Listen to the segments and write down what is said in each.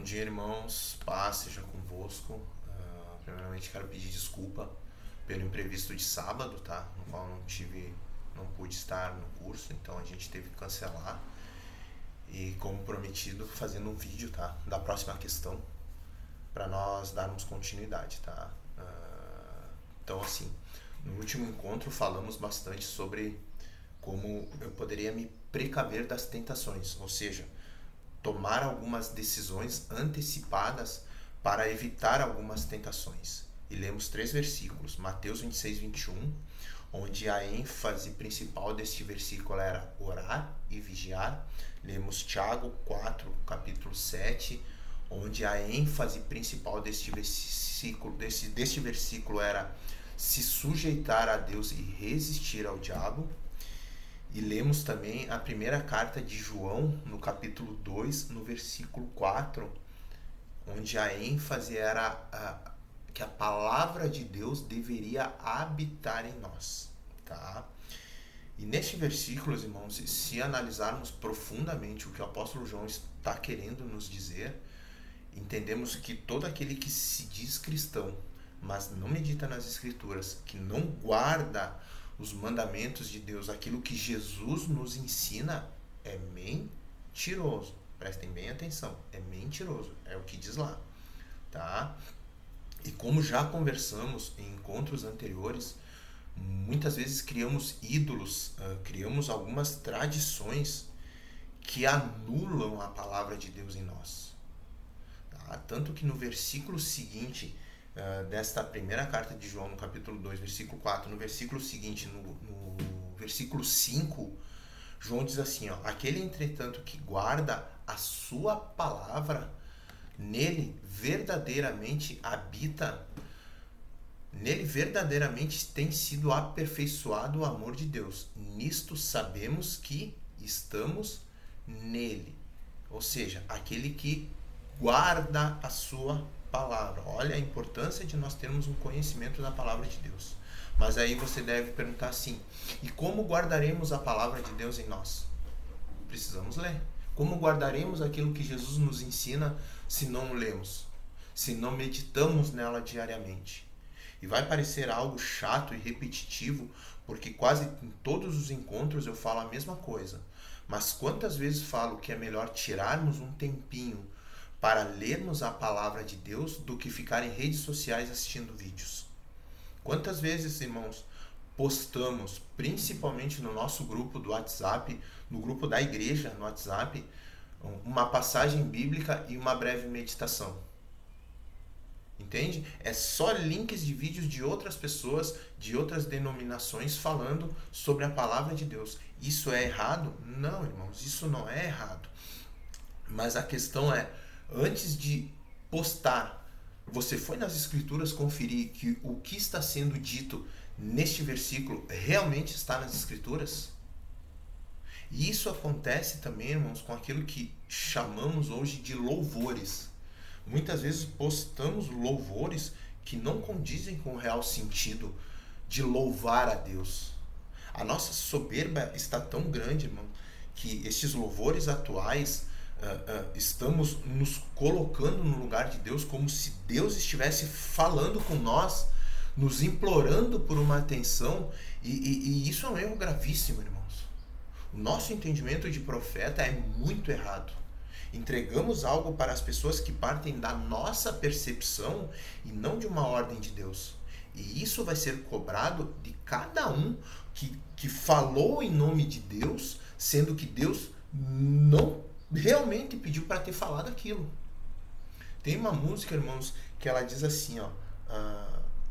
dia, irmãos. Paz seja convosco. Primeiramente, quero pedir desculpa pelo imprevisto de sábado, tá? No qual não pude estar no curso, então a gente teve que cancelar. E, como prometido, fazendo um vídeo, tá? Da próxima questão, para nós darmos continuidade, tá? Então, assim, no último encontro falamos bastante sobre como eu poderia me precaver das tentações, ou seja, tomar algumas decisões antecipadas para evitar algumas tentações. E lemos 3 versículos, Mateus 26, 21, onde a ênfase principal deste versículo era orar e vigiar. Lemos Tiago 4, capítulo 7, onde a ênfase principal deste versículo era se sujeitar a Deus e resistir ao diabo. E lemos também a primeira carta de João, no capítulo 2, no versículo 4, onde a ênfase era que a palavra de Deus deveria habitar em nós, tá? E neste versículo, irmãos, se analisarmos profundamente o que o apóstolo João está querendo nos dizer, entendemos que todo aquele que se diz cristão, mas não medita nas escrituras, que não guarda os mandamentos de Deus, aquilo que Jesus nos ensina, é mentiroso. Prestem bem atenção, é mentiroso, é o que diz lá, tá? E como já conversamos em encontros anteriores, muitas vezes criamos ídolos, criamos algumas tradições que anulam a palavra de Deus em nós, tá? Tanto que no versículo seguinte desta primeira carta de João, no capítulo 2, versículo 4, no versículo seguinte, no versículo 5, João diz assim, ó, aquele, entretanto, que guarda a sua palavra, nele verdadeiramente tem sido aperfeiçoado o amor de Deus. Nisto sabemos que estamos nele. Ou seja, aquele que guarda a sua palavra. Olha a importância de nós termos um conhecimento da palavra de Deus. Mas aí você deve perguntar assim, e como guardaremos a palavra de Deus em nós? Precisamos ler. Como guardaremos aquilo que Jesus nos ensina se não lemos? Se não meditamos nela diariamente? E vai parecer algo chato e repetitivo, porque quase em todos os encontros eu falo a mesma coisa. Mas quantas vezes falo que é melhor tirarmos um tempinho para lermos a palavra de Deus do que ficar em redes sociais assistindo vídeos? Quantas vezes, irmãos, postamos, principalmente no nosso grupo do WhatsApp, no grupo da igreja no WhatsApp, uma passagem bíblica e uma breve meditação? Entende? É só links de vídeos de outras pessoas, de outras denominações falando sobre a palavra de Deus. Isso é errado? Não, irmãos, isso não é errado. Mas a questão é, antes de postar, você foi nas escrituras conferir que o que está sendo dito neste versículo realmente está nas escrituras? E isso acontece também, irmãos, com aquilo que chamamos hoje de louvores. Muitas vezes postamos louvores que não condizem com o real sentido de louvar a Deus. A nossa soberba está tão grande, irmão, que estes louvores atuais estamos nos colocando no lugar de Deus como se Deus estivesse falando com nós, nos implorando por uma atenção, e isso é um erro gravíssimo, irmãos. O nosso entendimento de profeta é muito errado. Entregamos algo para as pessoas que partem da nossa percepção e não de uma ordem de Deus. E isso vai ser cobrado de cada um que falou em nome de Deus, sendo que Deus não realmente pediu para ter falado aquilo. Tem uma música, irmãos, que ela diz assim, ó,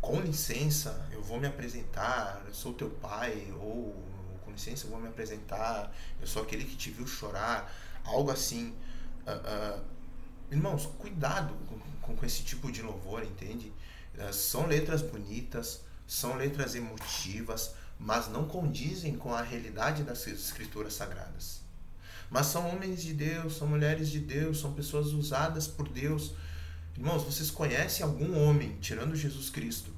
com licença, eu vou me apresentar, eu sou teu pai, ou com licença, eu vou me apresentar, eu sou aquele que te viu chorar, algo assim. Irmãos, cuidado com esse tipo de louvor, entende? São letras bonitas, são letras emotivas, mas não condizem com a realidade das escrituras sagradas. Mas são homens de Deus, são mulheres de Deus, são pessoas usadas por Deus. Irmãos, vocês conhecem algum homem, tirando Jesus Cristo,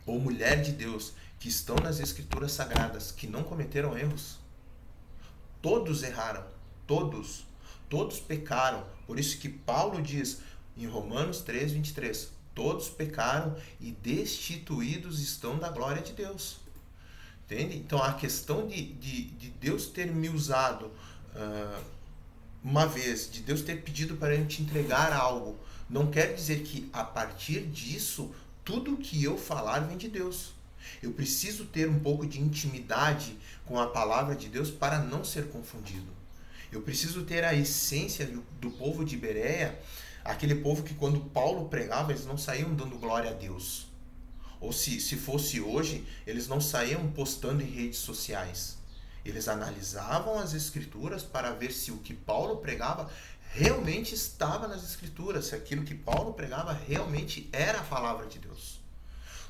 ou mulher de Deus, que estão nas escrituras sagradas, que não cometeram erros? Todos erraram, todos. Todos pecaram. Por isso que Paulo diz em Romanos 3:23, todos pecaram e destituídos estão da glória de Deus. Entende? Então a questão de Deus ter me usado uma vez, de Deus ter pedido para eu te entregar algo, não quer dizer que a partir disso tudo que eu falar vem de Deus. Eu preciso ter um pouco de intimidade com a palavra de Deus para não ser confundido. Eu preciso ter a essência do povo de Bereia, aquele povo que quando Paulo pregava, eles não saíam dando glória a Deus. Ou se fosse hoje, eles não saíam postando em redes sociais. Eles analisavam as escrituras para ver se o que Paulo pregava realmente estava nas escrituras, se aquilo que Paulo pregava realmente era a palavra de Deus.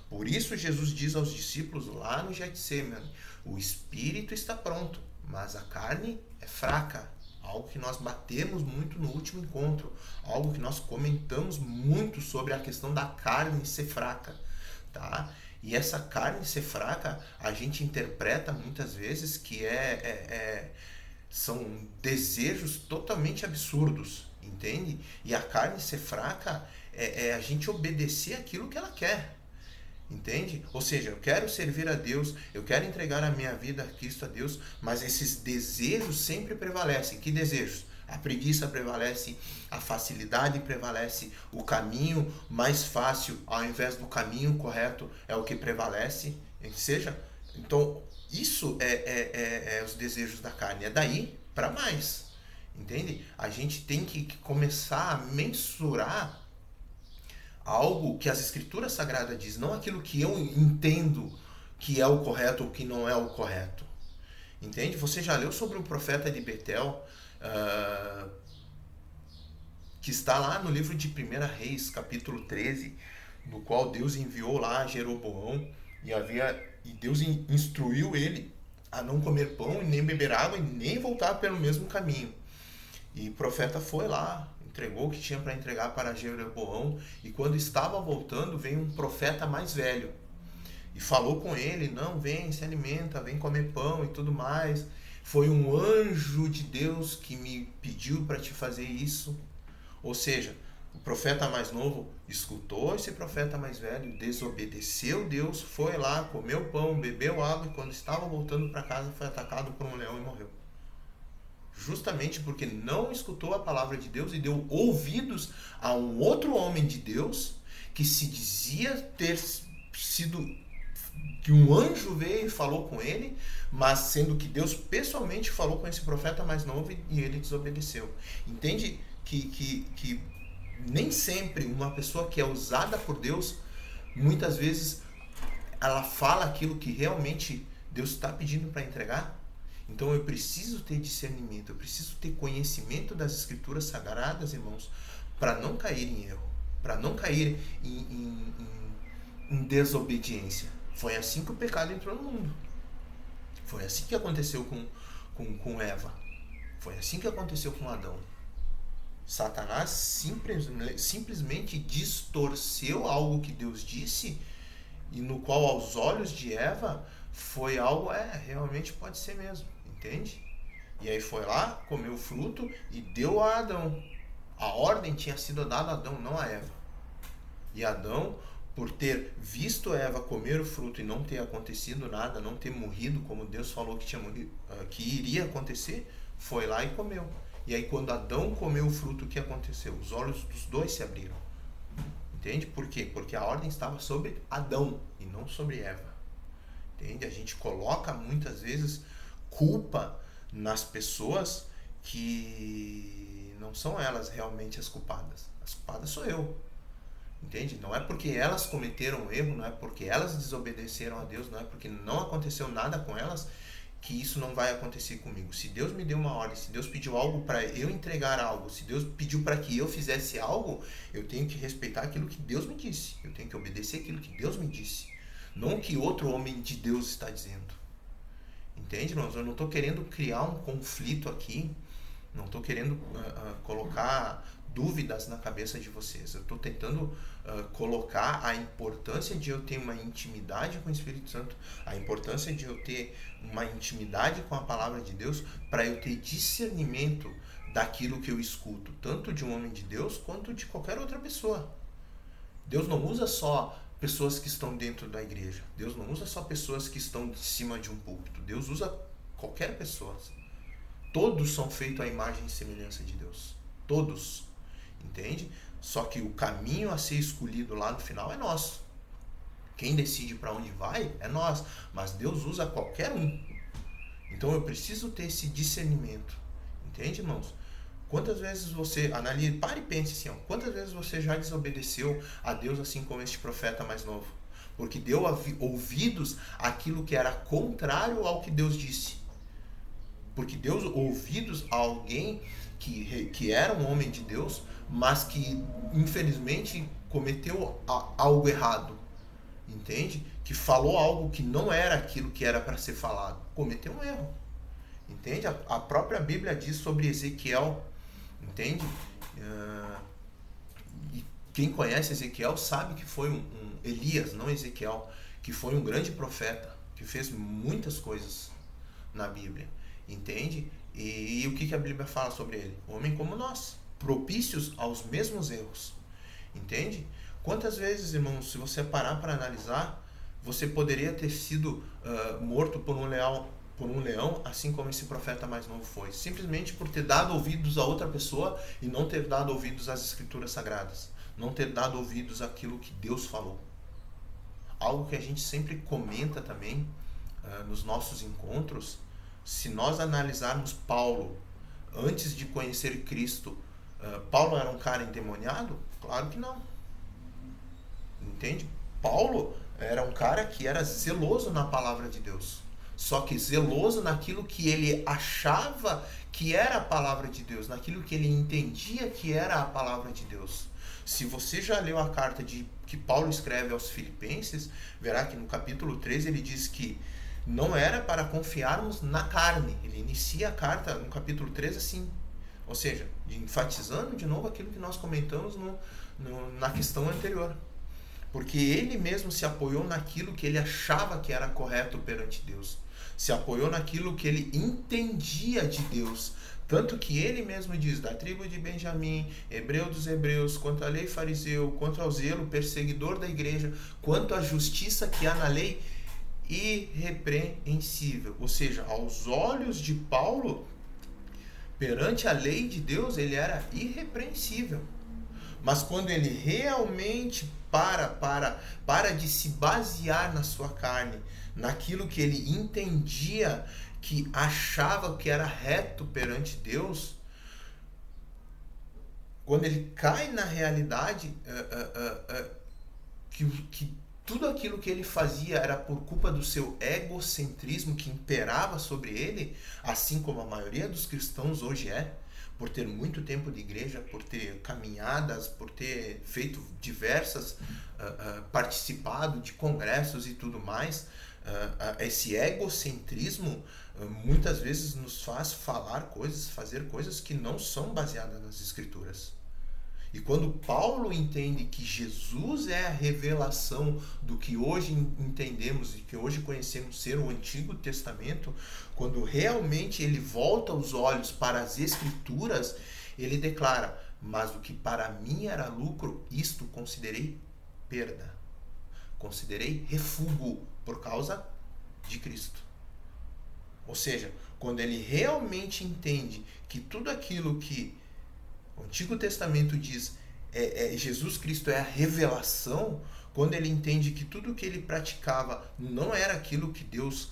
Por isso Jesus diz aos discípulos lá no Getsemane, o espírito está pronto, mas a carne é fraca. Algo que nós batemos muito no último encontro, algo que nós comentamos muito sobre a questão da carne ser fraca, tá? E essa carne ser fraca, a gente interpreta muitas vezes que são desejos totalmente absurdos, entende? E a carne ser fraca é a gente obedecer aquilo que ela quer. Entende? Ou seja, eu quero servir a Deus, eu quero entregar a minha vida a Cristo, a Deus, mas esses desejos sempre prevalecem. Que desejos? A preguiça prevalece, a facilidade prevalece, o caminho mais fácil ao invés do caminho correto é o que prevalece. Seja, então isso é os desejos da carne, é daí para mais. Entende? A gente tem que começar a mensurar algo que as escrituras sagradas diz, não aquilo que eu entendo que é o correto ou que não é o correto. Entende? Você já leu sobre o profeta de Betel, que está lá no livro de 1 Reis, capítulo 13, no qual Deus enviou lá Jeroboão e Deus instruiu ele a não comer pão, nem beber água e nem voltar pelo mesmo caminho. E o profeta foi lá, entregou o que tinha para entregar para Jeroboão, e quando estava voltando, veio um profeta mais velho e falou com ele, não, vem, se alimenta, vem comer pão e tudo mais. Foi um anjo de Deus que me pediu para te fazer isso. Ou seja, o profeta mais novo escutou esse profeta mais velho, desobedeceu Deus, foi lá, comeu pão, bebeu água, e quando estava voltando para casa foi atacado por um leão e morreu. Justamente porque não escutou a palavra de Deus e deu ouvidos a um outro homem de Deus que se dizia ter sido, que um anjo veio e falou com ele, mas sendo que Deus pessoalmente falou com esse profeta mais novo e ele desobedeceu. Entende que nem sempre uma pessoa que é usada por Deus, muitas vezes ela fala aquilo que realmente Deus está pedindo para entregar? Então eu preciso ter discernimento, eu preciso ter conhecimento das escrituras sagradas, irmãos, para não cair em erro, para não cair em desobediência. Foi assim que o pecado entrou no mundo. Foi assim que aconteceu com Eva. Foi assim que aconteceu com Adão. Satanás simplesmente distorceu algo que Deus disse, e no qual aos olhos de Eva foi algo, realmente pode ser mesmo, entende? E aí foi lá, comeu o fruto e deu a Adão. A ordem tinha sido dada a Adão, não a Eva. E Adão, por ter visto Eva comer o fruto e não ter acontecido nada, não ter morrido como Deus falou que tinha morrido, que iria acontecer, foi lá e comeu. E aí quando Adão comeu o fruto, o que aconteceu? Os olhos dos dois se abriram. Entende? Por quê? Porque a ordem estava sobre Adão e não sobre Eva. Entende? A gente coloca muitas vezes culpa nas pessoas que não são elas realmente as culpadas. As culpadas sou eu. Entende? Não é porque elas cometeram um erro, não é porque elas desobedeceram a Deus, não é porque não aconteceu nada com elas que isso não vai acontecer comigo. Se Deus me deu uma ordem, se Deus pediu algo para eu entregar algo, se Deus pediu para que eu fizesse algo, eu tenho que respeitar aquilo que Deus me disse. Eu tenho que obedecer aquilo que Deus me disse. Não o que outro homem de Deus está dizendo. Entende, irmãos? Eu não estou querendo criar um conflito aqui. Não estou querendo colocar dúvidas na cabeça de vocês. Eu estou tentando colocar a importância de eu ter uma intimidade com o Espírito Santo, a importância de eu ter uma intimidade com a palavra de Deus, para eu ter discernimento daquilo que eu escuto, tanto de um homem de Deus quanto de qualquer outra pessoa. Deus não usa só pessoas que estão dentro da igreja. Deus não usa só pessoas que estão em cima de um púlpito. Deus usa qualquer pessoa. Todos são feitos à imagem e semelhança de Deus. Todos. Entende? Só que o caminho a ser escolhido lá no final é nosso. Quem decide para onde vai é nós. Mas Deus usa qualquer um. Então eu preciso ter esse discernimento. Entende, irmãos? Quantas vezes você analise, pare e pense assim, ó, quantas vezes você já desobedeceu a Deus assim como este profeta mais novo? Porque deu ouvidos àquilo que era contrário ao que Deus disse. Porque deu ouvidos a alguém que era um homem de Deus, mas que infelizmente cometeu algo errado. Entende? Que falou algo que não era aquilo que era para ser falado. Cometeu um erro. Entende? A própria Bíblia diz sobre Ezequiel. Entende? E quem conhece Ezequiel sabe que foi um Elias, não Ezequiel, que foi um grande profeta, que fez muitas coisas na Bíblia. Entende? E o que a Bíblia fala sobre ele? Homem como nós, propícios aos mesmos erros. Entende? Quantas vezes, irmãos, se você parar para analisar, você poderia ter sido morto por um leão, assim como esse profeta mais novo foi, simplesmente por ter dado ouvidos a outra pessoa e não ter dado ouvidos às escrituras sagradas, não ter dado ouvidos àquilo que Deus falou. Algo que a gente sempre comenta também nos nossos encontros. Se nós analisarmos Paulo antes de conhecer Cristo, Paulo era um cara endemoniado? Claro que não. Entende? Paulo era um cara que era zeloso na palavra de Deus. Só que zeloso naquilo que ele achava que era a palavra de Deus, naquilo que ele entendia que era a palavra de Deus. Se você já leu a carta que Paulo escreve aos Filipenses, verá que no capítulo 13 ele diz que não era para confiarmos na carne. Ele inicia a carta no capítulo 13 assim. Ou seja, enfatizando de novo aquilo que nós comentamos na questão anterior. Porque ele mesmo se apoiou naquilo que ele achava que era correto perante Deus. Se apoiou naquilo que ele entendia de Deus. Tanto que ele mesmo diz, da tribo de Benjamim, hebreu dos hebreus, quanto à lei fariseu, quanto ao zelo perseguidor da igreja, quanto à justiça que há na lei, irrepreensível. Ou seja, aos olhos de Paulo, perante a lei de Deus, ele era irrepreensível. Mas quando ele realmente para de se basear na sua carne, naquilo que ele entendia, que achava que era reto perante Deus, quando ele cai na realidade que tudo aquilo que ele fazia era por culpa do seu egocentrismo que imperava sobre ele, assim como a maioria dos cristãos hoje por ter muito tempo de igreja, por ter caminhadas, por ter feito diversas, participado de congressos e tudo mais, esse egocentrismo muitas vezes nos faz fazer coisas que não são baseadas nas Escrituras. E quando Paulo entende que Jesus é a revelação do que hoje entendemos e que hoje conhecemos ser o Antigo Testamento, quando realmente ele volta os olhos para as Escrituras, ele declara: mas o que para mim era lucro, isto considerei perda. Considerei refúgio por causa de Cristo. Ou seja, quando ele realmente entende que tudo aquilo que o Antigo Testamento diz Jesus Cristo é a revelação, quando ele entende que tudo que ele praticava não era aquilo que Deus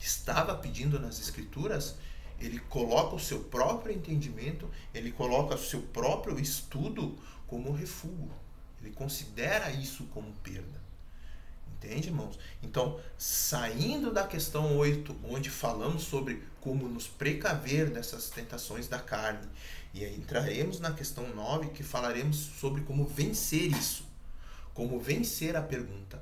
estava pedindo nas Escrituras, ele coloca o seu próprio entendimento, ele coloca o seu próprio estudo como refúgio. Ele considera isso como perda. Entende, irmãos? Então, saindo da questão 8, onde falamos sobre como nos precaver dessas tentações da carne, e aí entraremos na questão 9, que falaremos sobre como vencer isso. Como vencer a pergunta,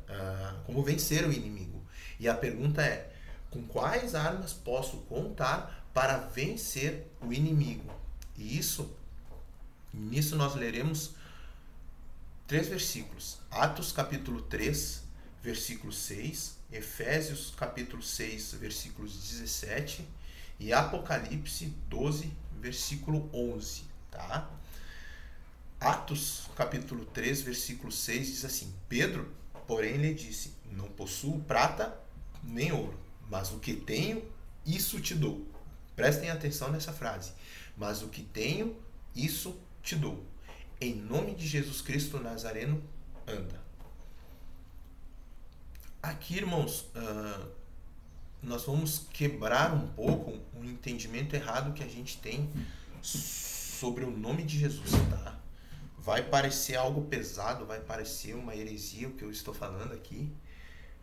como vencer o inimigo. E a pergunta é: com quais armas posso contar para vencer o inimigo? E nisso nós leremos 3 versículos. Atos capítulo 3, versículo 6, Efésios capítulo 6, versículos 17 e Apocalipse 12, versículo 11, tá? Atos, capítulo 3, versículo 6 diz assim: Pedro, porém, lhe disse: não possuo prata nem ouro, mas o que tenho, isso te dou. Prestem atenção nessa frase. Mas o que tenho, isso te dou. Em nome de Jesus Cristo Nazareno, anda. Aqui, irmãos, nós vamos quebrar um pouco o entendimento errado que a gente tem sobre o nome de Jesus, tá? Vai parecer algo pesado, vai parecer uma heresia o que eu estou falando aqui,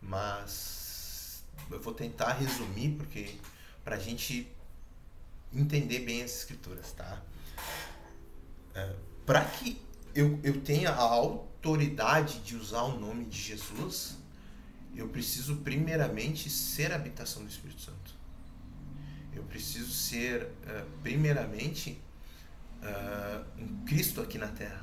mas eu vou tentar resumir porque para a gente entender bem as escrituras, tá? Para que eu tenha a autoridade de usar o nome de Jesus, eu preciso primeiramente ser a habitação do Espírito Santo. Eu preciso ser primeiramente um Cristo aqui na Terra.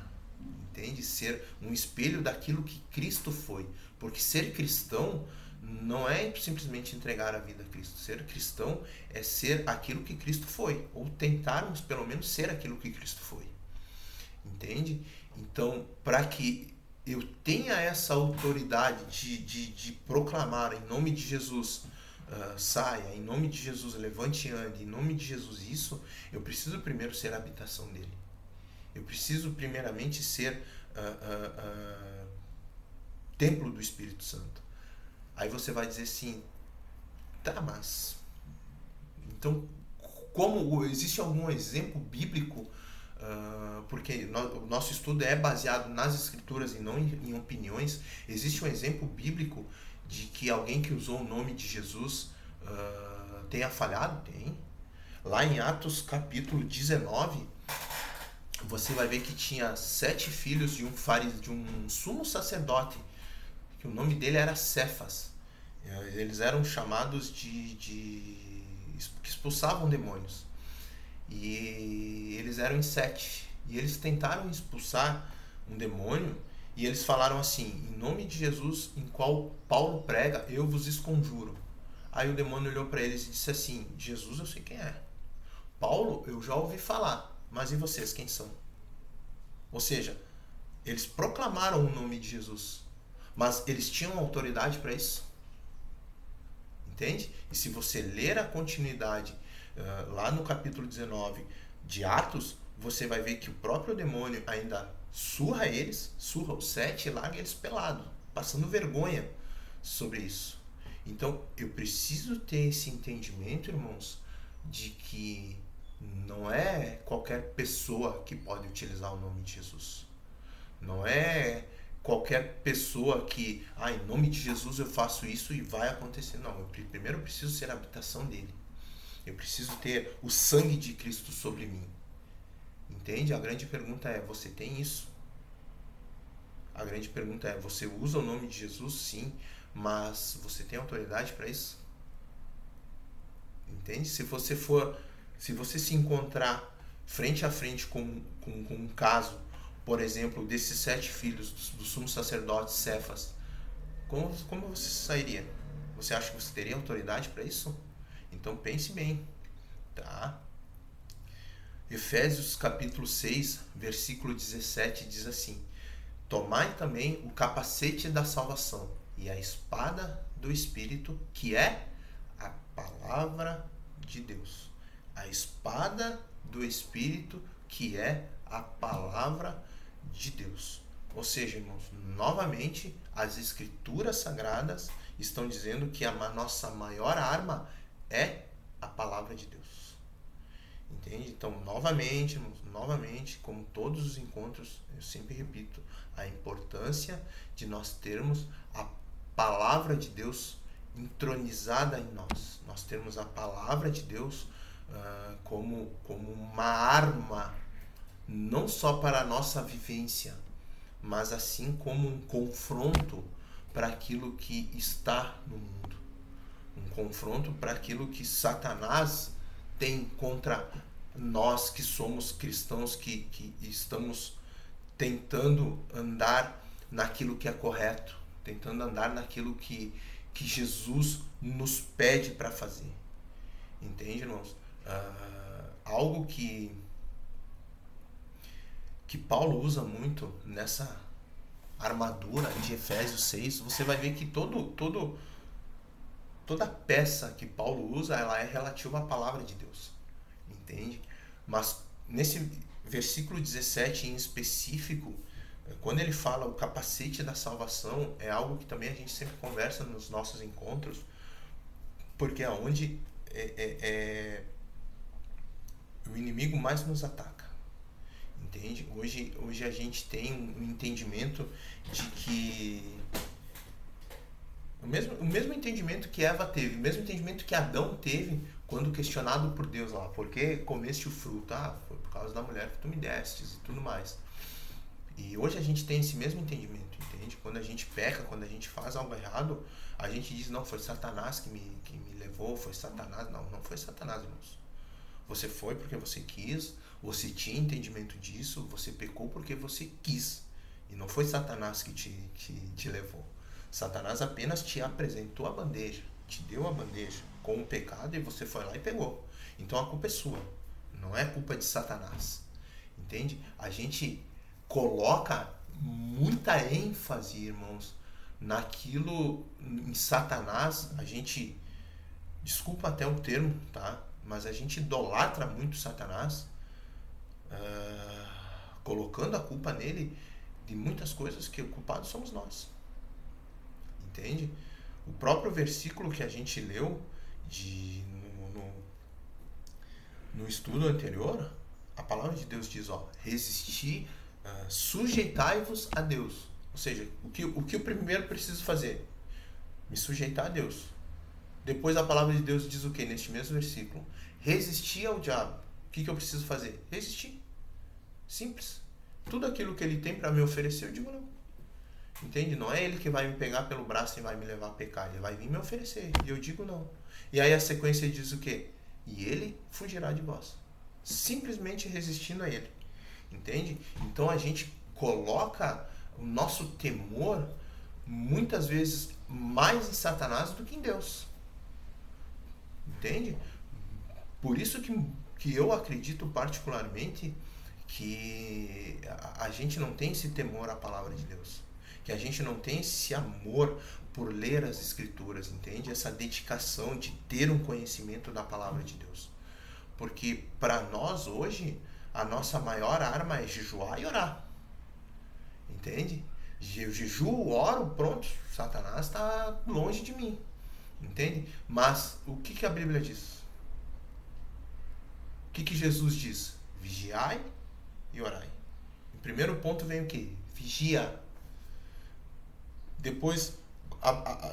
Entende? Ser um espelho daquilo que Cristo foi. Porque ser cristão não é simplesmente entregar a vida a Cristo. Ser cristão é ser aquilo que Cristo foi. Ou tentarmos pelo menos ser aquilo que Cristo foi. Entende? Então, para que eu tenha essa autoridade de proclamar em nome de Jesus, saia, em nome de Jesus levante e ande, em nome de Jesus isso, eu preciso primeiro ser a habitação dele. Eu preciso primeiramente ser templo do Espírito Santo. Aí você vai dizer assim, tá, mas então como existe algum exemplo bíblico? Porque o nosso estudo é baseado nas escrituras e não em opiniões. Existe um exemplo bíblico de que alguém que usou o nome de Jesus tenha falhado? Tem. Lá em Atos capítulo 19, você vai ver que tinha 7 filhos de um sumo sacerdote, que o nome dele era Cefas. Eles eram chamados que expulsavam demônios. E eles eram em 7. E eles tentaram expulsar um demônio. E eles falaram assim: em nome de Jesus, em qual Paulo prega, eu vos esconjuro. Aí o demônio olhou para eles e disse assim: Jesus eu sei quem é. Paulo eu já ouvi falar. Mas e vocês, quem são? Ou seja, eles proclamaram o nome de Jesus. Mas eles tinham autoridade para isso? Entende? E se você ler a continuidade lá no capítulo 19 de Atos, você vai ver que o próprio demônio ainda surra os 7 e larga eles pelados, passando vergonha sobre isso. Então, eu preciso ter esse entendimento, irmãos, de que não é qualquer pessoa que pode utilizar o nome de Jesus. Não é qualquer pessoa que, em nome de Jesus eu faço isso e vai acontecer. Não, primeiro eu preciso ser a habitação dele. Eu preciso ter o sangue de Cristo sobre mim. Entende? A grande pergunta é, você tem isso? A grande pergunta é, você usa o nome de Jesus? Sim, mas você tem autoridade para isso? Entende? Se você se encontrar frente a frente com um caso, por exemplo, desses 7 filhos do sumo sacerdote Cefas, como você sairia? Você acha que você teria autoridade para isso? Então pense bem, tá? Efésios capítulo 6, versículo 17 diz assim: tomai também o capacete da salvação e a espada do Espírito, que é a palavra de Deus. A espada do Espírito, que é a palavra de Deus. Ou seja, irmãos, novamente, as escrituras sagradas estão dizendo que a nossa maior arma é a palavra de Deus. Entende? Então, novamente, como todos os encontros, eu sempre repito, a importância de nós termos a palavra de Deus entronizada em nós. Nós temos a palavra de Deus como uma arma, não só para a nossa vivência, mas assim como um confronto para aquilo que está no mundo. Um confronto para aquilo que Satanás tem contra nós que somos cristãos, que estamos tentando andar naquilo que é correto, tentando andar naquilo que Jesus nos pede para fazer. Entende, irmãos? Algo que Paulo usa muito nessa armadura de Efésios 6, você vai ver que toda peça que Paulo usa, ela é relativa à palavra de Deus, entende? Mas nesse versículo 17 em específico, quando ele fala o capacete da salvação, é algo que também a gente sempre conversa nos nossos encontros, porque é onde o inimigo mais nos ataca, entende? Hoje a gente tem um entendimento de que o mesmo entendimento que Eva teve, o mesmo entendimento que Adão teve quando questionado por Deus lá, por que comeste o fruto? Ah, foi por causa da mulher que tu me destes e tudo mais. E hoje a gente tem esse mesmo entendimento, entende? Quando a gente peca, quando a gente faz algo errado, a gente diz, não, foi Satanás que me levou, foi Satanás. Não, não foi Satanás, irmãos. Você foi porque você quis, você tinha entendimento disso, você pecou porque você quis. E não foi Satanás que te levou. Satanás apenas te apresentou a bandeja, te deu a bandeja com o pecado e você foi lá e pegou. Então a culpa é sua, não é culpa de Satanás. Entende? A gente coloca muita ênfase, irmãos, naquilo, em Satanás. A gente, desculpa até o termo, tá? Mas a gente idolatra muito Satanás, colocando a culpa nele de muitas coisas que o culpado somos nós. Entende? O próprio versículo que a gente leu no estudo anterior, a palavra de Deus diz, ó, resistir, sujeitai-vos a Deus. Ou seja, o que eu primeiro preciso fazer? Me sujeitar a Deus. Depois a palavra de Deus diz o que neste mesmo versículo? Resistir ao diabo. O que eu preciso fazer? Resistir. Simples. Tudo aquilo que ele tem para me oferecer, eu digo não. Entende? Não é ele que vai me pegar pelo braço e vai me levar a pecar. Ele vai vir me oferecer. E eu digo não. E aí a sequência diz o quê? E ele fugirá de vós. Simplesmente resistindo a ele. Entende? Então a gente coloca o nosso temor muitas vezes mais em Satanás do que em Deus. Entende? Por isso que eu acredito particularmente que a gente não tem esse temor à palavra de Deus. Que a gente não tem esse amor por ler as Escrituras, entende? Essa dedicação de ter um conhecimento da palavra de Deus. Porque para nós hoje, a nossa maior arma é jejuar e orar. Entende? Eu jejuo, oro, pronto, Satanás está longe de mim. Entende? Mas o que a Bíblia diz? O que Jesus diz? Vigiai e orai. Em primeiro ponto vem o quê? Vigia. Depois,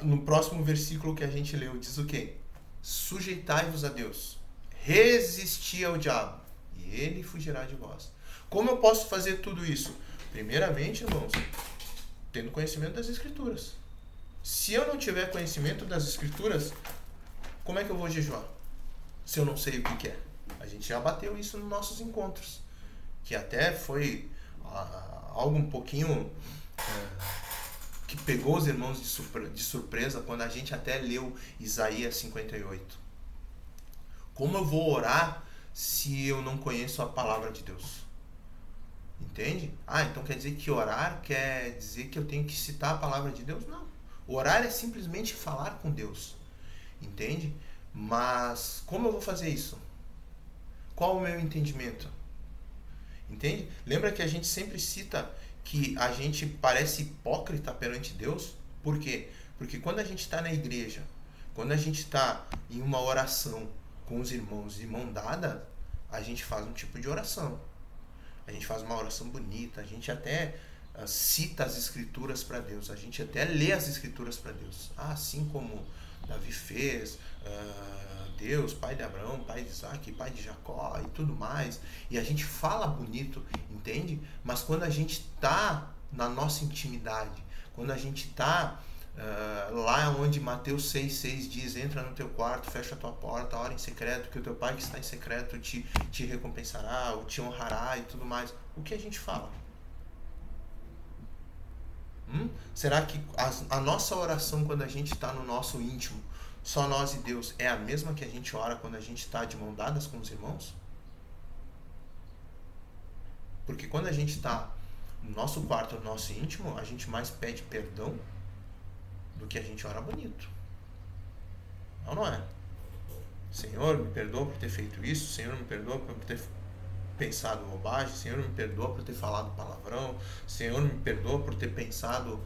no próximo versículo que a gente leu, diz o quê? Sujeitai-vos a Deus. Resisti ao diabo. E ele fugirá de vós. Como eu posso fazer tudo isso? Primeiramente, irmãos, tendo conhecimento das Escrituras. Se eu não tiver conhecimento das Escrituras, como é que eu vou jejuar? Se eu não sei o que é. A gente já bateu isso nos nossos encontros. Que até foi algo um pouquinho que pegou os irmãos de surpresa quando a gente até leu Isaías 58. Como eu vou orar se eu não conheço a palavra de Deus? Entende? Então quer dizer que orar quer dizer que eu tenho que citar a palavra de Deus? Não. Orar é simplesmente falar com Deus. Entende? Mas como eu vou fazer isso? Qual o meu entendimento? Entende? Lembra que a gente sempre cita que a gente parece hipócrita perante Deus? Por quê? Porque quando a gente está na igreja, quando a gente está em uma oração com os irmãos de mão dada, a gente faz um tipo de oração. A gente faz uma oração bonita, a gente até cita as Escrituras para Deus, a gente até lê as Escrituras para Deus. Assim como Davi fez, Deus, pai de Abraão, pai de Isaac, pai de Jacó e tudo mais. E a gente fala bonito, entende? Mas quando a gente está na nossa intimidade, quando a gente está lá onde Mateus 6,6 diz, entra no teu quarto, fecha a tua porta, ora em secreto, que o teu pai que está em secreto te recompensará, ou te honrará e tudo mais. O que a gente fala? Será que a nossa oração quando a gente está no nosso íntimo, só nós e Deus, é a mesma que a gente ora quando a gente está de mão dadas com os irmãos? Porque quando a gente está no nosso quarto, no nosso íntimo, a gente mais pede perdão do que a gente ora bonito. Não é? Senhor, me perdoa por ter feito isso. Senhor, me perdoa por ter pensado bobagem. Senhor, me perdoa por ter falado palavrão. Senhor, me perdoa por ter pensado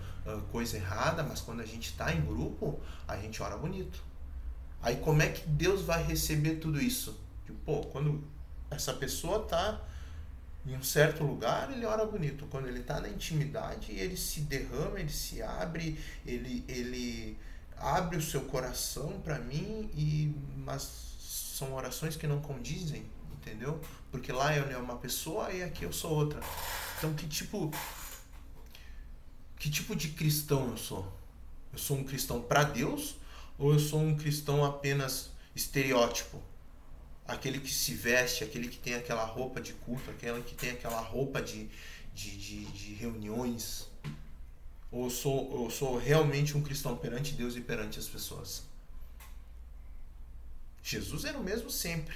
coisa errada. Mas quando a gente está em grupo, a gente ora bonito. Aí como é que Deus vai receber tudo isso? Tipo, quando essa pessoa está em um certo lugar, ele ora bonito. Quando ele está na intimidade, ele se derrama, ele se abre, ele abre o seu coração para mim, mas são orações que não condizem, entendeu? Porque lá eu é uma pessoa e aqui eu sou outra. Então que tipo de cristão eu sou? Eu sou um cristão para Deus ou eu sou um cristão apenas estereótipo? Aquele que se veste, aquele que tem aquela roupa de culto, aquele que tem aquela roupa de reuniões. Ou eu sou realmente um cristão perante Deus e perante as pessoas? Jesus era o mesmo sempre.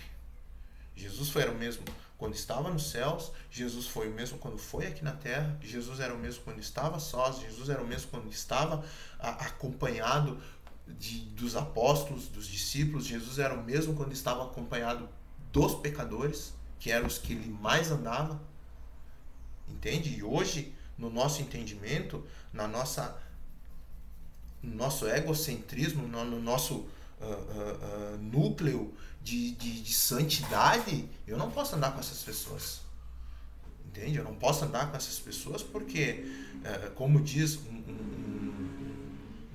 Jesus era o mesmo quando estava nos céus, Jesus foi o mesmo quando foi aqui na terra, Jesus era o mesmo quando estava sós, Jesus era o mesmo quando estava acompanhado dos apóstolos, dos discípulos. Jesus era o mesmo quando estava acompanhado dos pecadores, que eram os que ele mais andava. Entende? E hoje, no nosso entendimento, no nosso egocentrismo, no nosso núcleo de santidade, eu não posso andar com essas pessoas. Entende? Eu não posso andar com essas pessoas porque, como diz um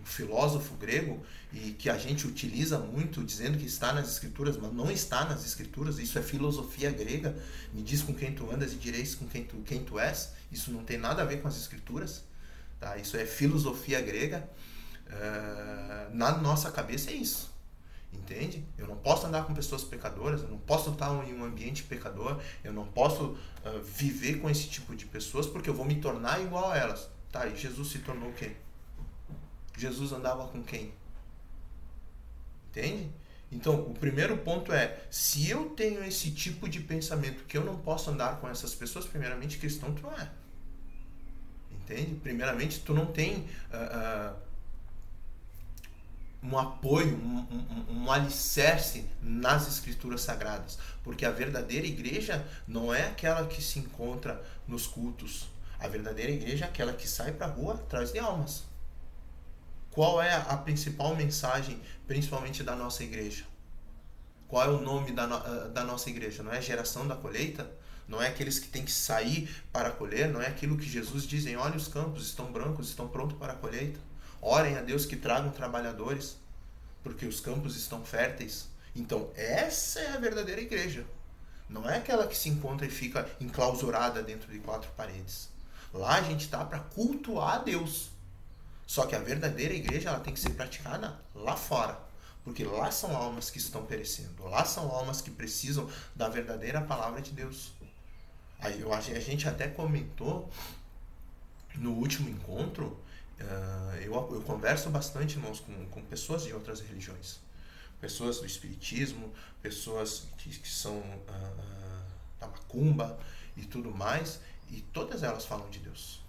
filósofo grego, e que a gente utiliza muito dizendo que está nas escrituras, mas não está nas escrituras, isso é filosofia grega. Me diz com quem tu andas e direis com quem tu és. Isso não tem nada a ver com as escrituras, tá? Isso é filosofia grega. Na nossa cabeça é isso, entende? Eu não posso andar com pessoas pecadoras, eu não posso estar em um ambiente pecador, eu não posso viver com esse tipo de pessoas porque eu vou me tornar igual a elas. Tá, e Jesus se tornou o quê? Jesus andava com quem? Entende? Então, o primeiro ponto é, se eu tenho esse tipo de pensamento que eu não posso andar com essas pessoas, primeiramente, cristão tu não é. Entende? Primeiramente, tu não tem um apoio, um alicerce nas escrituras sagradas. Porque a verdadeira igreja não é aquela que se encontra nos cultos. A verdadeira igreja é aquela que sai para a rua atrás de almas. Qual é a principal mensagem, principalmente da nossa igreja? Qual é o nome da nossa igreja? Não é a geração da colheita? Não é aqueles que têm que sair para colher? Não é aquilo que Jesus diz: olhem, os campos estão brancos, estão prontos para a colheita. Orem a Deus que tragam trabalhadores, porque os campos estão férteis. Então, essa é a verdadeira igreja. Não é aquela que se encontra e fica enclausurada dentro de quatro paredes. Lá a gente está para cultuar a Deus. Só que a verdadeira igreja ela tem que ser praticada lá fora. Porque lá são almas que estão perecendo. Lá são almas que precisam da verdadeira palavra de Deus. Aí a gente até comentou no último encontro. Eu converso bastante, irmãos, com pessoas de outras religiões. Pessoas do espiritismo, pessoas que são da macumba e tudo mais. E todas elas falam de Deus.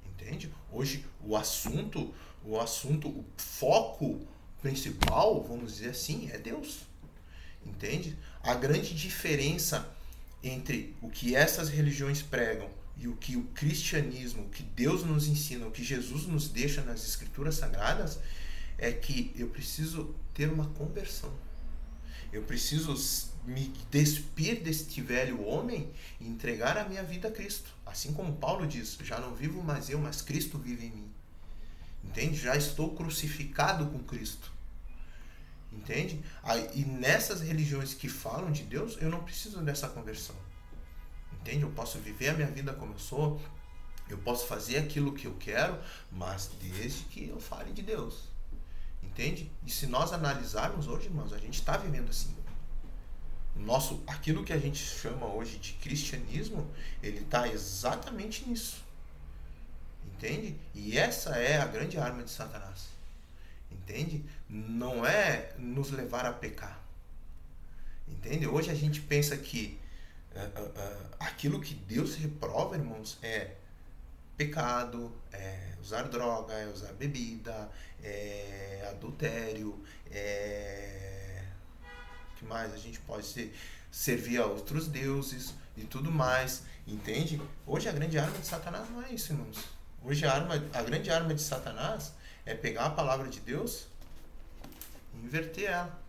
Entende? Hoje o assunto, o foco principal, vamos dizer assim, é Deus. Entende? A grande diferença entre o que essas religiões pregam e o que o cristianismo, o que Deus nos ensina, o que Jesus nos deixa nas escrituras sagradas, é que eu preciso ter uma conversão. Eu preciso me despir deste velho homem e entregar a minha vida a Cristo. Assim como Paulo diz, já não vivo mais eu, mas Cristo vive em mim. Entende? Já estou crucificado com Cristo. Entende? E nessas religiões que falam de Deus, eu não preciso dessa conversão. Entende? Eu posso viver a minha vida como eu sou, eu posso fazer aquilo que eu quero, mas desde que eu fale de Deus. Entende? E se nós analisarmos hoje, irmãos, a gente está vivendo assim. Aquilo que a gente chama hoje de cristianismo, ele está exatamente nisso. Entende? E essa é a grande arma de Satanás. Entende? entende? Não é nos levar a pecar, entende? Hoje a gente pensa que aquilo que Deus reprova, irmãos, é pecado, é usar droga, é usar bebida, é adultério, que mais a gente pode servir a outros deuses e tudo mais, entende? Hoje a grande arma de Satanás não é isso, irmãos. Hoje a grande arma de Satanás é pegar a palavra de Deus e inverter ela,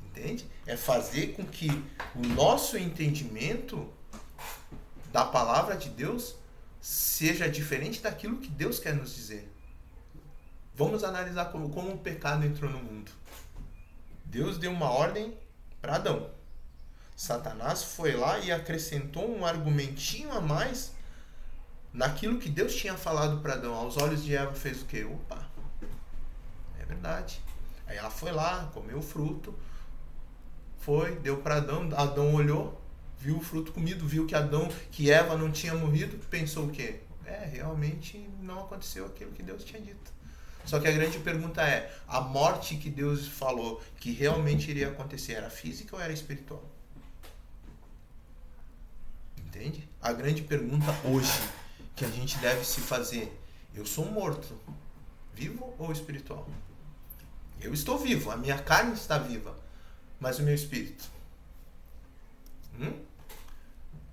entende? É fazer com que o nosso entendimento da palavra de Deus seja diferente daquilo que Deus quer nos dizer. Vamos analisar como o pecado entrou no mundo. Deus deu uma ordem para Adão. Satanás foi lá e acrescentou um argumentinho a mais naquilo que Deus tinha falado para Adão. Aos olhos de Eva fez o quê? Opa, é verdade. Aí ela foi lá, comeu o fruto, deu para Adão. Adão olhou, viu o fruto comido, viu que Eva não tinha morrido, pensou o quê? Realmente não aconteceu aquilo que Deus tinha dito. Só que a grande pergunta é, a morte que Deus falou que realmente iria acontecer, era física ou era espiritual? Entende? A grande pergunta hoje que a gente deve se fazer, eu sou morto, vivo ou espiritual? Eu estou vivo, a minha carne está viva, mas o meu espírito?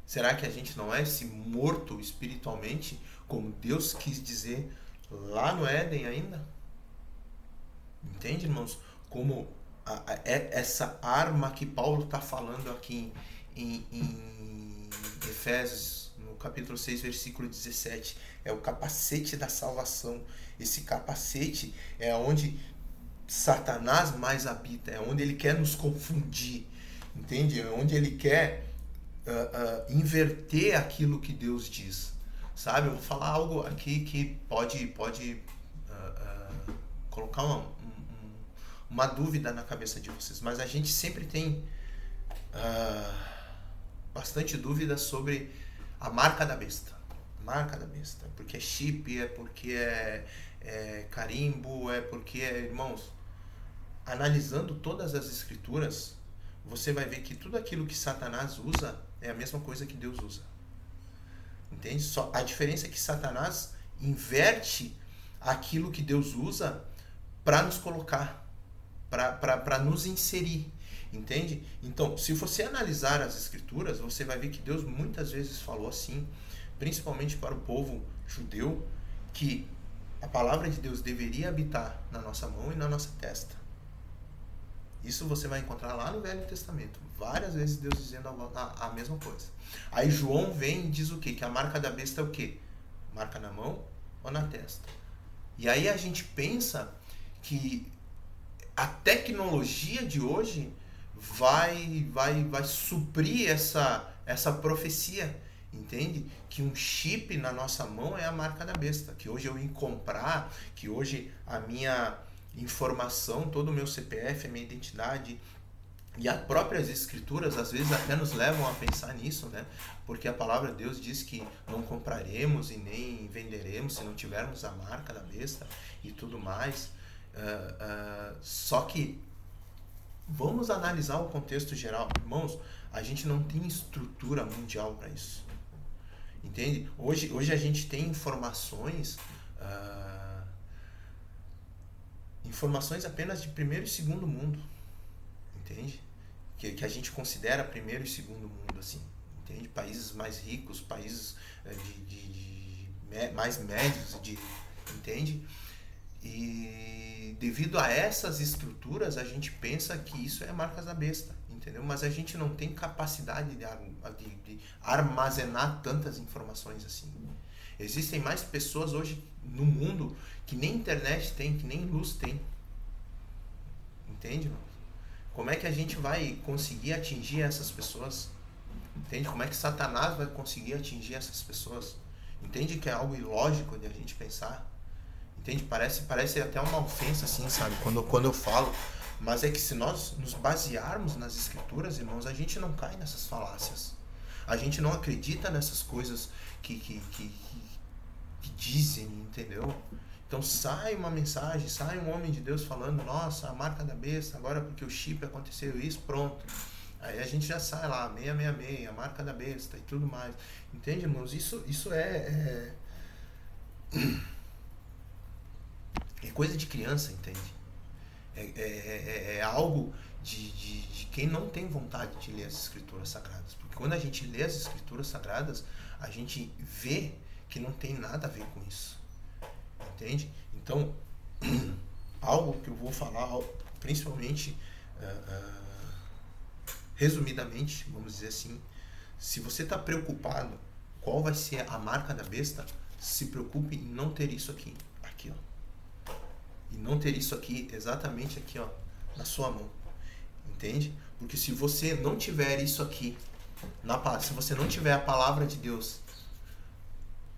Será que a gente não é esse morto espiritualmente, como Deus quis dizer lá no Éden ainda? Entende, irmãos? Como essa arma que Paulo está falando aqui em Efésios, no capítulo 6, versículo 17, é o capacete da salvação. Esse capacete é onde Satanás mais habita, é onde ele quer nos confundir, entende? É onde ele quer inverter aquilo que Deus diz, sabe? Eu vou falar algo aqui que pode colocar uma dúvida na cabeça de vocês, mas a gente sempre tem bastante dúvida sobre a marca da besta. Marca da besta, porque é chip, é porque é carimbo, é porque irmãos, analisando todas as escrituras, você vai ver que tudo aquilo que Satanás usa é a mesma coisa que Deus usa. Entende? Só a diferença é que Satanás inverte aquilo que Deus usa para nos colocar, para nos inserir. Entende? Então, se você analisar as escrituras, você vai ver que Deus muitas vezes falou assim, principalmente para o povo judeu, que a palavra de Deus deveria habitar na nossa mão e na nossa testa. Isso você vai encontrar lá no Velho Testamento. Várias vezes Deus dizendo a mesma coisa. Aí João vem e diz o quê? Que a marca da besta é o quê? Marca na mão ou na testa. E aí a gente pensa que a tecnologia de hoje vai suprir essa profecia. Entende? Que um chip na nossa mão é a marca da besta. Que hoje eu ir comprar, que hoje a minha informação, todo o meu CPF, a minha identidade e as próprias escrituras às vezes até nos levam a pensar nisso, né? Porque a palavra de Deus diz que não compraremos e nem venderemos se não tivermos a marca da besta e tudo mais. Só que vamos analisar o contexto geral. Irmãos, a gente não tem estrutura mundial para isso. Entende? Hoje a gente tem informações apenas de primeiro e segundo mundo, entende? Que a gente considera primeiro e segundo mundo, assim, entende? Países mais ricos, países mais médios, entende? E devido a essas estruturas, a gente pensa que isso é marcas da besta, entendeu? Mas a gente não tem capacidade de armazenar tantas informações assim. Existem mais pessoas hoje no mundo que nem internet tem, que nem luz tem. Entende, irmão? Como é que a gente vai conseguir atingir essas pessoas? Entende? Como é que Satanás vai conseguir atingir essas pessoas? Entende que é algo ilógico de a gente pensar? Entende? Parece até uma ofensa, assim, sabe? Quando eu falo. Mas é que se nós nos basearmos nas escrituras, irmãos, a gente não cai nessas falácias. A gente não acredita nessas coisas que dizem, entendeu? Então sai uma mensagem, sai um homem de Deus falando, nossa, a marca da besta, agora porque o chip aconteceu isso, pronto. Aí a gente já sai lá, 666, a marca da besta e tudo mais. Entende, irmãos? Isso é coisa de criança, entende? É algo de quem não tem vontade de ler as escrituras sagradas. Porque quando a gente lê as escrituras sagradas, a gente vê que não tem nada a ver com isso. Entende? Então, algo que eu vou falar, principalmente, resumidamente, vamos dizer assim, se você está preocupado qual vai ser a marca da besta, se preocupe em não ter isso aqui, ó. E não ter isso aqui, exatamente aqui, ó, na sua mão. Entende? Porque se você não tiver isso aqui, se você não tiver a palavra de Deus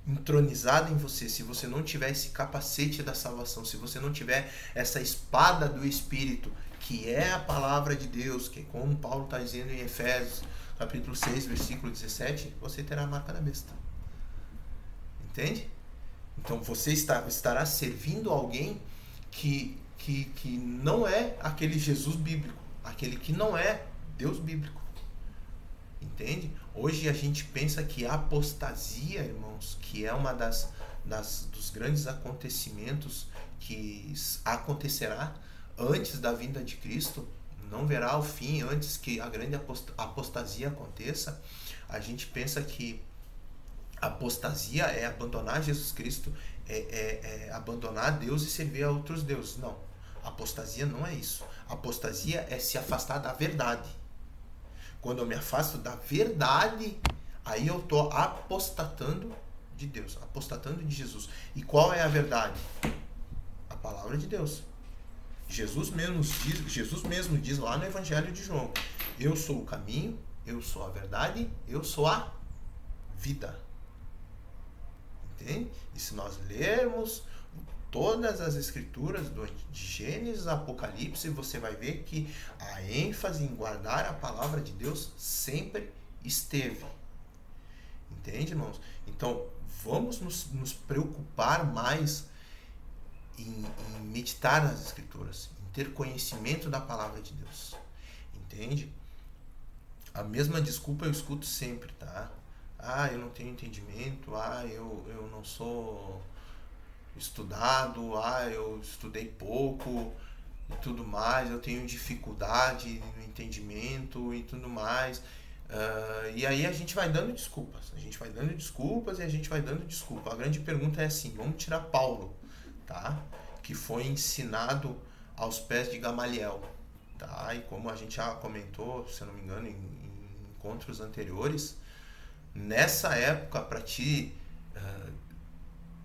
entronizada em você, se você não tiver esse capacete da salvação, se você não tiver essa espada do Espírito, que é a palavra de Deus, que é como Paulo está dizendo em Efésios, capítulo 6, versículo 17, você terá a marca da besta. Entende? Então você estará servindo alguém que não é aquele Jesus bíblico, aquele que não é Deus bíblico. Entende? Hoje a gente pensa que a apostasia, irmãos, que é uma dos grandes acontecimentos que acontecerá antes da vinda de Cristo, não verá o fim antes que a grande apostasia aconteça. A gente pensa que apostasia é abandonar Jesus Cristo, é abandonar Deus e servir a outros deuses. Não, apostasia não é isso. Apostasia é se afastar da verdade. Quando eu me afasto da verdade, aí eu estou apostatando de Deus, apostatando de Jesus. E qual é a verdade? A palavra de Deus. Jesus mesmo diz lá no Evangelho de João: eu sou o caminho, eu sou a verdade, eu sou a vida. Entende? E se nós lermos todas as escrituras de Gênesis a Apocalipse, você vai ver que a ênfase em guardar a palavra de Deus sempre esteve. Entende, irmãos? Então, vamos nos preocupar mais em meditar nas escrituras, em ter conhecimento da palavra de Deus. Entende? A mesma desculpa eu escuto sempre, tá? Eu não tenho entendimento, eu não sou estudado, eu estudei pouco e tudo mais, eu tenho dificuldade no entendimento e tudo mais. E aí a gente vai dando desculpas, e a gente vai dando desculpa. A grande pergunta é assim, vamos tirar Paulo, tá? Que foi ensinado aos pés de Gamaliel, tá? E como a gente já comentou, se eu não me engano, em encontros anteriores, nessa época, para ti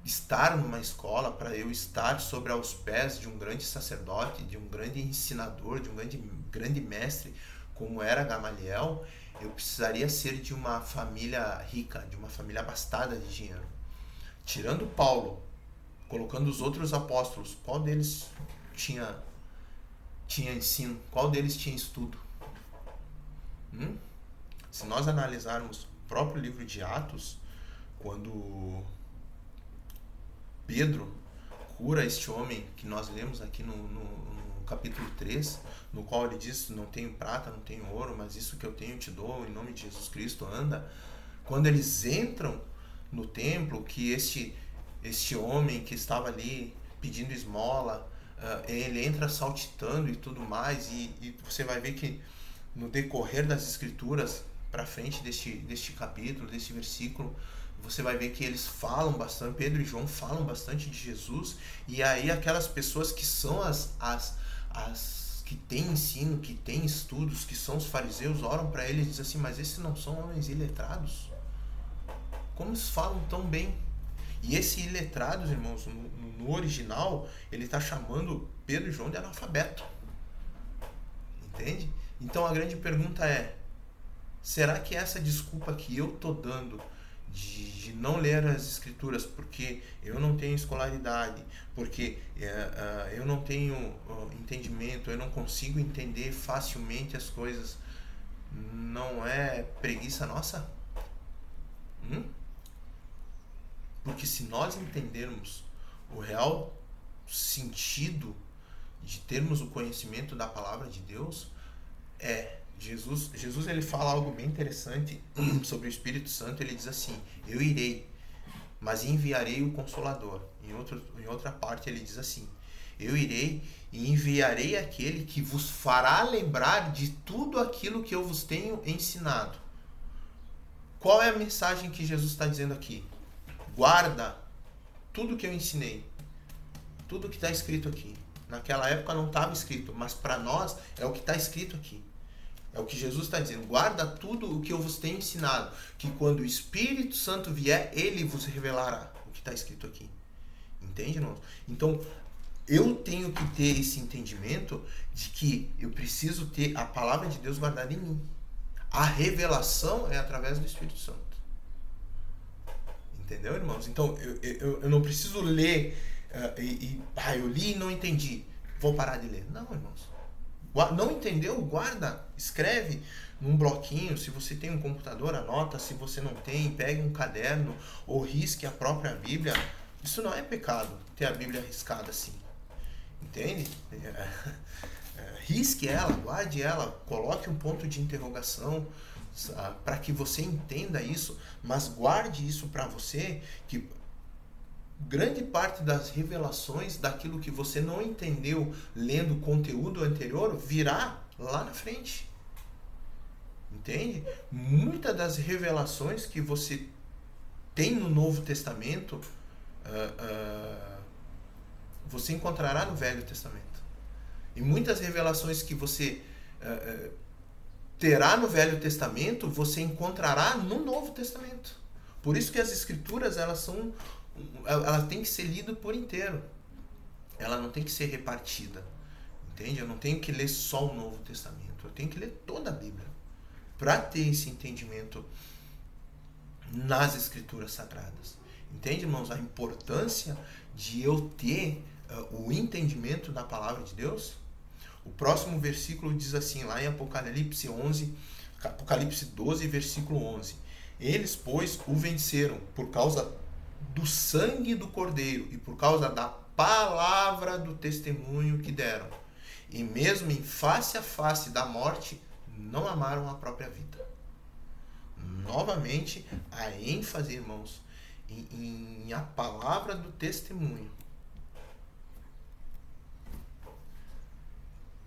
estar numa escola, para eu estar sobre aos pés de um grande sacerdote, de um grande ensinador, de um grande mestre, como era Gamaliel, eu precisaria ser de uma família rica, de uma família abastada de dinheiro. Tirando Paulo, colocando os outros apóstolos, qual deles tinha ensino? Qual deles tinha estudo? Se nós analisarmos o próprio livro de Atos, quando Pedro cura este homem que nós lemos aqui no capítulo 3, no qual ele diz: não tenho prata, não tenho ouro, mas isso que eu tenho eu te dou, em nome de Jesus Cristo, anda. Quando eles entram no templo, que este homem que estava ali pedindo esmola, ele entra saltitando e tudo mais, e você vai ver que no decorrer das escrituras, para frente deste capítulo, deste versículo, você vai ver que eles falam bastante, Pedro e João falam bastante de Jesus, e aí aquelas pessoas que são as que têm ensino, que têm estudos, que são os fariseus, oram para eles e dizem assim: mas esses não são homens iletrados? Como eles falam tão bem? E esse iletrados, irmãos, no original, ele está chamando Pedro e João de analfabeto. Entende? Então a grande pergunta é: será que essa desculpa que eu estou dando de não ler as escrituras porque eu não tenho escolaridade, porque eu não tenho entendimento, eu não consigo entender facilmente as coisas, não é preguiça nossa? Porque se nós entendermos o real sentido de termos o conhecimento da palavra de Deus é Jesus ele fala algo bem interessante sobre o Espírito Santo. Ele diz assim: eu irei, mas enviarei o Consolador. Em outra parte ele diz assim: eu irei e enviarei aquele que vos fará lembrar de tudo aquilo que eu vos tenho ensinado. Qual é a mensagem que Jesus está dizendo aqui? Guarda tudo que eu ensinei, tudo que está escrito aqui. Naquela época não estava escrito, mas para nós é o que está escrito aqui. É o que Jesus está dizendo: guarda tudo o que eu vos tenho ensinado, que quando o Espírito Santo vier, ele vos revelará o que está escrito aqui. Entende, irmãos? Então, eu tenho que ter esse entendimento de que eu preciso ter a palavra de Deus guardada em mim. A revelação é através do Espírito Santo. Entendeu, irmãos? Então, eu não preciso ler eu li e não entendi, vou parar de ler. Não, irmãos. Não entendeu? Guarda, escreve num bloquinho. Se você tem um computador, anota. Se você não tem, pegue um caderno ou risque a própria Bíblia. Isso não é pecado, ter a Bíblia riscada assim. Entende? Risque ela, guarde ela, coloque um ponto de interrogação para que você entenda isso, mas guarde isso para você, que grande parte das revelações daquilo que você não entendeu lendo o conteúdo anterior virá lá na frente. Entende? Muitas das revelações que você tem no Novo Testamento você encontrará no Velho Testamento. E muitas revelações que você terá no Velho Testamento, você encontrará no Novo Testamento. Por isso que as Escrituras, elas têm que ser lidas por inteiro. Ela não tem que ser repartida. Entende? Eu não tenho que ler só o Novo Testamento. Eu tenho que ler toda a Bíblia para ter esse entendimento nas Escrituras Sagradas. Entende, irmãos? A importância de eu ter o entendimento da palavra de Deus. O próximo versículo diz assim, lá em Apocalipse 12, versículo 11. Eles, pois, o venceram por causa do sangue do Cordeiro e por causa da palavra do testemunho que deram. E mesmo em face a face da morte, não amaram a própria vida. Novamente, a ênfase, irmãos, em a palavra do testemunho.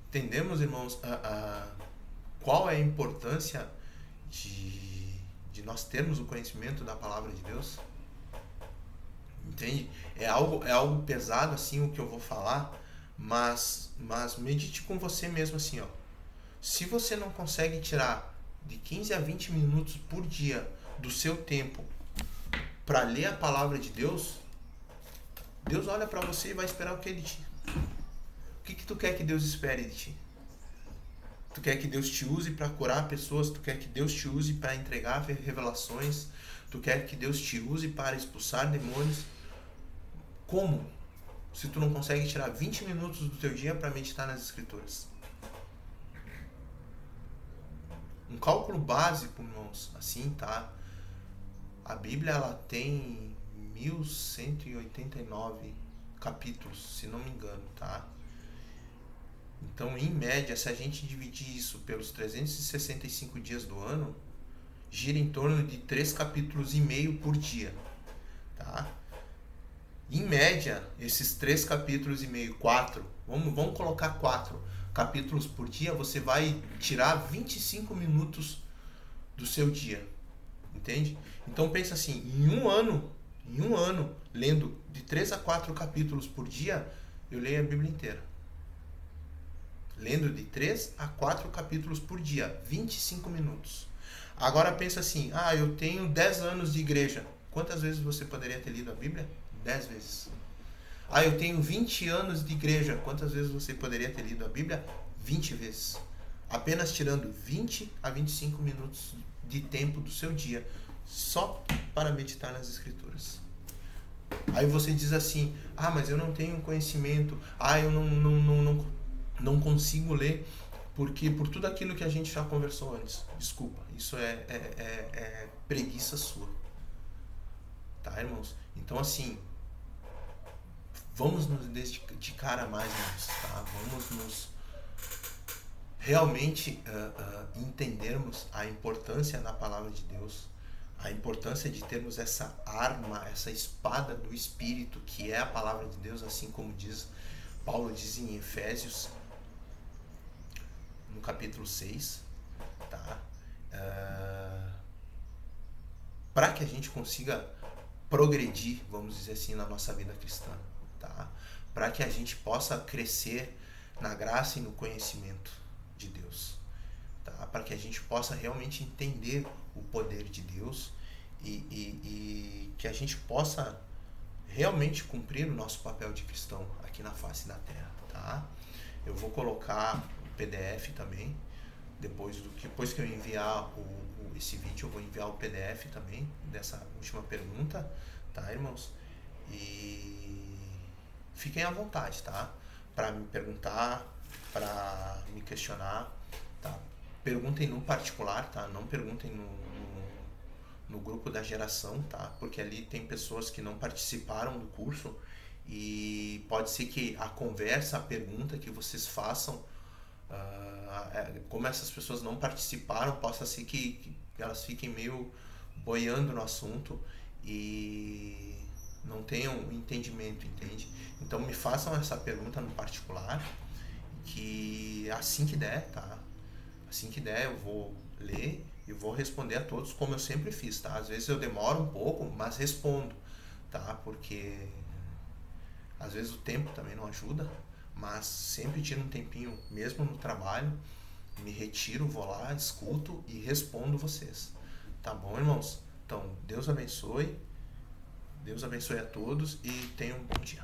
Entendemos, irmãos, qual é a importância de nós termos o conhecimento da palavra de Deus? Entende? É algo pesado assim o que eu vou falar, mas medite com você mesmo assim, ó. Se você não consegue tirar de 15 a 20 minutos por dia do seu tempo para ler a palavra de Deus, Deus olha para você e vai esperar o que de ti? O que tu quer que Deus espere de ti? Tu quer que Deus te use para curar pessoas? Tu quer que Deus te use para entregar revelações? Tu quer que Deus te use para expulsar demônios? Como? Se tu não consegue tirar 20 minutos do teu dia para meditar nas Escrituras. Um cálculo básico, irmãos, assim, tá? A Bíblia, ela tem 1189 capítulos, se não me engano, tá? Então, em média, se a gente dividir isso pelos 365 dias do ano, gira em torno de 3,5 capítulos por dia, tá? Em média, esses 3,5 capítulos, 4, vamos colocar 4 capítulos por dia, você vai tirar 25 minutos do seu dia, entende? Então pensa assim, em um ano, lendo de 3 a 4 capítulos por dia, eu leio a Bíblia inteira. Lendo de 3 a 4 capítulos por dia, 25 minutos. Agora pensa assim, eu tenho 10 anos de igreja. Quantas vezes você poderia ter lido a Bíblia? 10 vezes. Eu tenho 20 anos de igreja. Quantas vezes você poderia ter lido a Bíblia? 20 vezes. Apenas tirando 20 a 25 minutos de tempo do seu dia, só para meditar nas Escrituras. Aí você diz assim, mas eu não tenho conhecimento, eu não consigo ler, porque por tudo aquilo que a gente já conversou antes. Desculpa, isso é preguiça sua. Tá, irmãos? Então, assim, Vamos nos dedicar a mais, irmãos, tá? Vamos nos realmente entendermos a importância da palavra de Deus, a importância de termos essa arma, essa espada do Espírito, que é a palavra de Deus, assim como Paulo diz em Efésios, no capítulo 6, tá? Para que a gente consiga progredir, vamos dizer assim, na nossa vida cristã, tá? Para que a gente possa crescer na graça e no conhecimento de Deus, tá? Para que a gente possa realmente entender o poder de Deus e que a gente possa realmente cumprir o nosso papel de cristão aqui na face da terra, tá? Eu vou colocar o PDF também, depois que eu enviar esse vídeo, eu vou enviar o PDF também dessa última pergunta, tá, irmãos? E fiquem à vontade, tá? Para me perguntar, para me questionar, tá? Perguntem no particular, tá? Não perguntem no grupo da geração, tá? Porque ali tem pessoas que não participaram do curso e pode ser que a conversa, a pergunta que vocês façam, como essas pessoas não participaram, possa ser que elas fiquem meio boiando no assunto e não tenham entendimento, entende? Então me façam essa pergunta no particular, que assim que der, tá? Assim que der eu vou ler e vou responder a todos como eu sempre fiz, tá? Às vezes eu demoro um pouco, mas respondo, tá? Porque às vezes o tempo também não ajuda, mas sempre tiro um tempinho, mesmo no trabalho, me retiro, vou lá, escuto e respondo vocês. Tá bom, irmãos? Então, Deus abençoe a todos e tenham um bom dia.